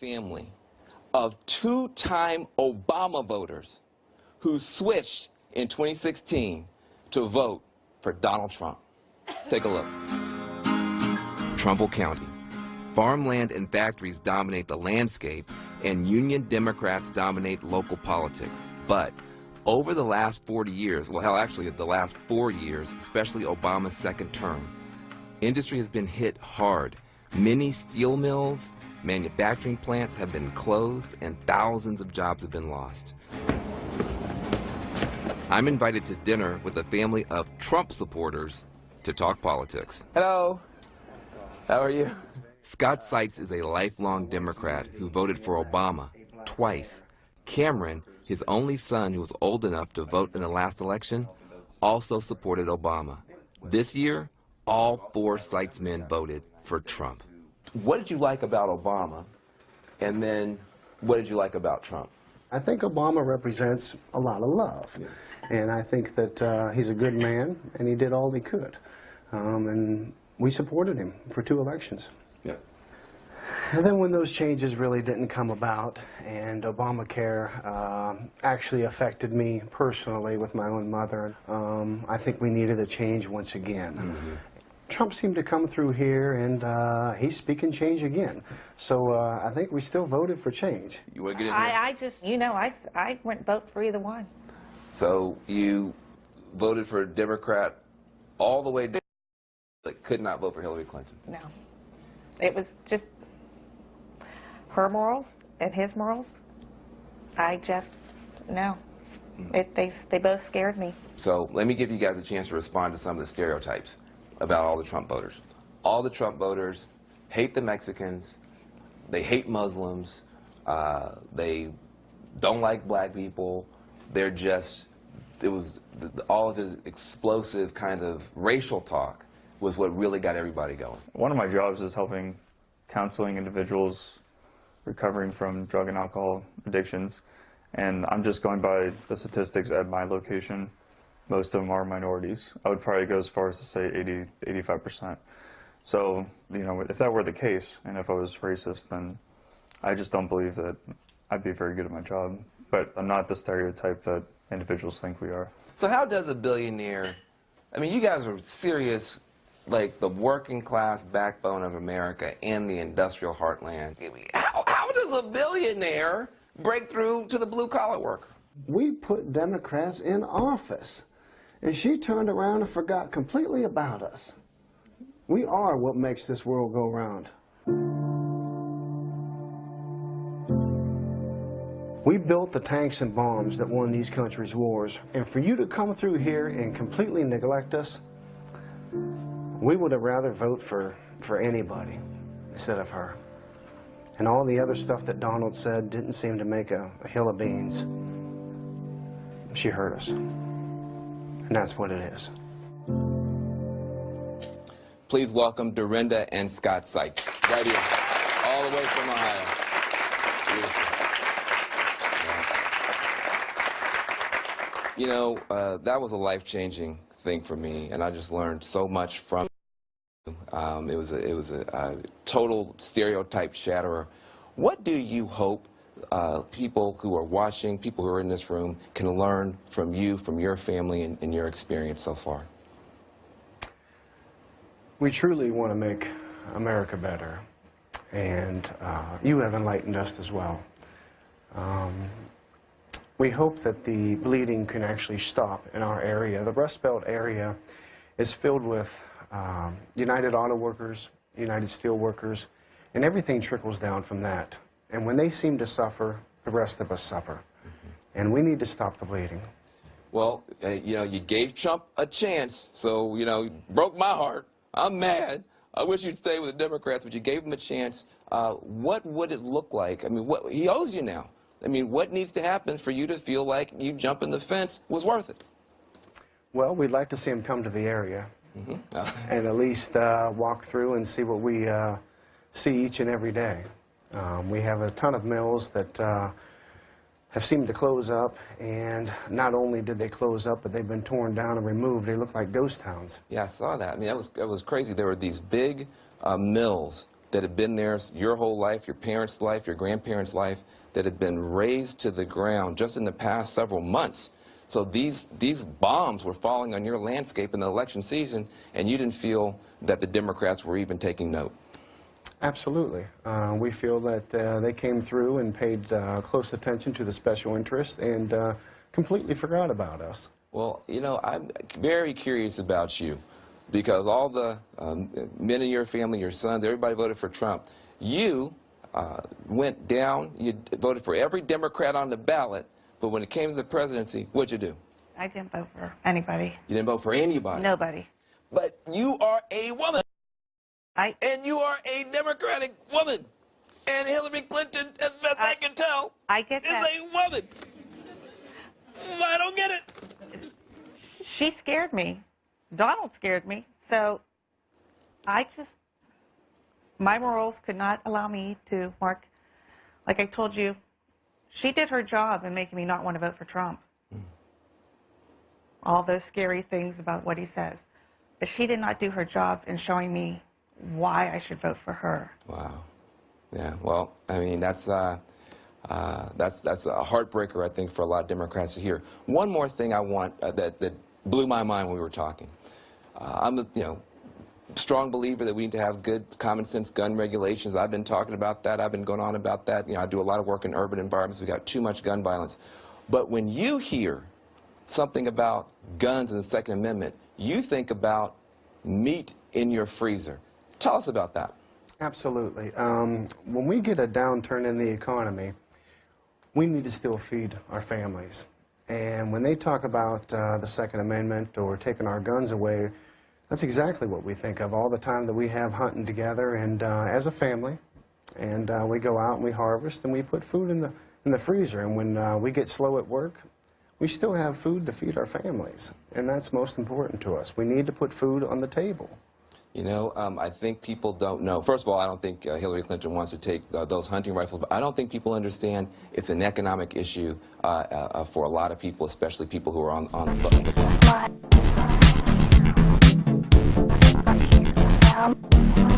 family of two-time Obama voters who switched in 2016 to vote for Donald Trump. Take a look. Trumbull County. Farmland and factories dominate the landscape, and Union Democrats dominate local politics. But over the last 40 years, well, hell, actually the last 4 years, especially Obama's second term, industry has been hit hard. Many steel mills, manufacturing plants have been closed, and thousands of jobs have been lost. I'm invited to dinner with a family of Trump supporters to talk politics. Hello. How are you? Scott Seitz is a lifelong Democrat who voted for Obama twice. Cameron, his only son who was old enough to vote in the last election, also supported Obama. This year, all 4 Seitz men voted for Trump. What did you like about Obama? And then what did you like about Trump? I think Obama represents a lot of love. And I think that he's a good man, and he did all he could. And we supported him for 2 elections. Yeah. And then when those changes really didn't come about, and Obamacare actually affected me personally with my own mother, I think we needed a change once again. Mm-hmm. Trump seemed to come through here, and he's speaking change again. So I think we still voted for change. You want to get in here? I just, you know, I went vote for either one. So you voted for a Democrat all the way down, but could not vote for Hillary Clinton? No. It was just her morals and his morals. I just, no. They both scared me. So let me give you guys a chance to respond to some of the stereotypes about all the Trump voters. All the Trump voters hate the Mexicans, they hate Muslims, they don't like black people. They're just, it was all of his explosive kind of racial talk was what really got everybody going. One of my jobs is helping counseling individuals recovering from drug and alcohol addictions, and I'm just going by the statistics at my location. Most of them are minorities. I would probably go as far as to say 80–85%. So, you know, if that were the case, and if I was racist, then I just don't believe that I'd be very good at my job. But I'm not the stereotype that individuals think we are. So how does a billionaire, I mean, you guys are serious, like the working class backbone of America and the industrial heartland. How does a billionaire break through to the blue collar worker? We put Democrats in office, and she turned around and forgot completely about us. We are what makes this world go round. We built the tanks and bombs that won these countries' wars, and for you to come through here and completely neglect us, we would have rather vote for anybody instead of her. And all the other stuff that Donald said didn't seem to make a hill of beans. She hurt us. And that's what it is. Please welcome Dorinda and Scott Seitz. Right here. All the way from Ohio. Beautiful. You know, that was a life-changing thing for me, and I just learned so much from it. It was a total stereotype shatterer. What do you hope people who are watching, people who are in this room, can learn from you, from your family, and your experience so far? We truly want to make America better, and you have enlightened us as well. We hope that the bleeding can actually stop in our area. The Rust Belt area is filled with United Auto Workers, United Steel Workers, and everything trickles down from that. And when they seem to suffer, the rest of us suffer. Mm-hmm. And we need to stop the bleeding. Well, you know, you gave Trump a chance, so, you know, broke my heart. I'm mad. I wish you'd stay with the Democrats, but you gave him a chance. What would it look like? I mean, what, he owes you now. I mean, what needs to happen for you to feel like you jumping the fence was worth it? Well, we'd like to see him come to the area. Mm-hmm. And at least walk through and see what we see each and every day. We have a ton of mills that have seemed to close up, and not only did they close up, but they've been torn down and removed. They look like ghost towns. Yeah, I saw that. I mean, that was crazy. There were these big mills that have been there your whole life, your parents' life, your grandparents' life, that have been razed to the ground just in the past several months. So these bombs were falling on your landscape in the election season, and you didn't feel that the Democrats were even taking note. Absolutely. We feel that they came through and paid close attention to the special interest and completely forgot about us. Well, you know, I'm very curious about you, because all the men in your family, your sons, everybody voted for Trump. You went down, you voted for every Democrat on the ballot, but when it came to the presidency, what'd you do? I didn't vote for anybody. You didn't vote for anybody? Nobody. But you are a woman. And you are a Democratic woman. And Hillary Clinton, as best I can tell, I get is that. a woman. I don't get it. She scared me. Donald scared me. So my morals could not allow me to mark. Like I told you, she did her job in making me not want to vote for Trump. All those scary things about what he says. But she did not do her job in showing me why I should vote for her. Wow. Yeah, well, I mean, that's a heartbreaker, I think, for a lot of Democrats to hear. One more thing I want that blew my mind when we were talking. I'm a strong believer that we need to have good common sense gun regulations. I've been talking about that. I've been going on about that. You know, I do a lot of work in urban environments. We've got too much gun violence. But when you hear something about guns and the Second Amendment, you think about meat in your freezer. Tell us about that. Absolutely. When we get a downturn in the economy, we need to still feed our families. And when they talk about the Second Amendment or taking our guns away, that's exactly what we think of all the time that we have hunting together and as a family. And we go out and we harvest and we put food in the freezer. And when we get slow at work, we still have food to feed our families. And that's most important to us. We need to put food on the table. You know, I think people don't know. First of all, I don't think Hillary Clinton wants to take those hunting rifles, but I don't think people understand it's an economic issue for a lot of people, especially people who are on the